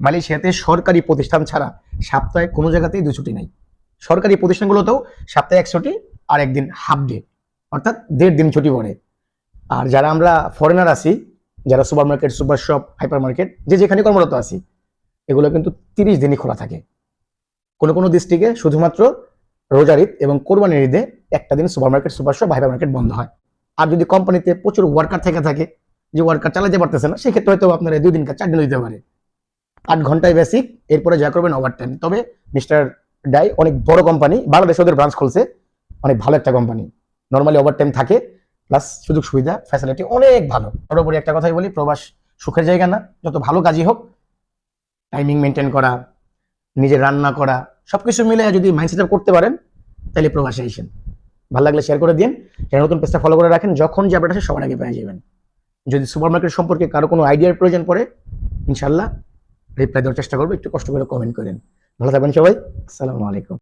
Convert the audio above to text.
মালয়েশিয়াতে সরকারি প্রতিষ্ঠান ছাড়া সপ্তাহে কোনো জায়গাতেই 2 ছুটি নাই। সরকারি প্রতিষ্ঠানগুলোতেও সপ্তাহে 1 ছুটি আর একদিন হাফ ডে, অর্থাৎ 1.5 দিন ছুটি পড়ে। আর যারা আমরা ফরেনার আছি, যারা super market, super shop, hyper market যে যেখানে কর্মরত আছি, এগুলো কিন্তু 30 দিনই খোলা থাকে। কোনো কোনো ডিস্ট্রিক্টে শুধুমাত্র রোজার ঈদ এবং কোরবানির ঈদে একটা দিন super market, super shop, hyper market বন্ধ হয়। আর যদি কোম্পানিতে প্রচুর ওয়ার্কার থেকে থাকে, যে ওয়ার্কার চালাতে পারতেছে না, সেক্ষেত্রে হয়তো আপনার 2 দিন কাজ 4 দিন দিতে পারে। 8 ঘন্টায় বেসিক, এরপরে যা করবেন ওভার টাইম। তবে মিস্টার ডাই অনেক বড় কোম্পানি, বাংলাদেশে ওদের ব্রাঞ্চ খুলছে, অনেক ভালো একটা কোম্পানি। নর্মালি ওভার টাইম থাকে, প্লাস সুযোগ সুবিধা ফ্যাসিলিটি অনেক ভালো। সর্বোপরি একটা কথাই বলি, প্রবাস সুখের জায়গা না। যত ভালো কাজই হোক, টাইমিং মেনটেন করা, নিজের রান্না করা, সবকিছু মিলে যদি মাইন্ড সেট আপ করতে পারেন, তাহলে প্রবাসে আসেন। ভালো লাগলে শেয়ার করে দিন, নতুন পেজটা ফলো করে রাখেন, যখন যে আপডেট আসে সবার আগে পেয়ে যাবেন। যদি সুপার মার্কেট সম্পর্কে কারো কোনো আইডিয়ার প্রয়োজন পড়ে, ইনশাল্লাহ রিপ্লাই দেওয়ার চেষ্টা করবো। একটু কষ্ট করে কমেন্ট করেন। ভালো থাকবেন সবাই, আসসালামু আলাইকুম।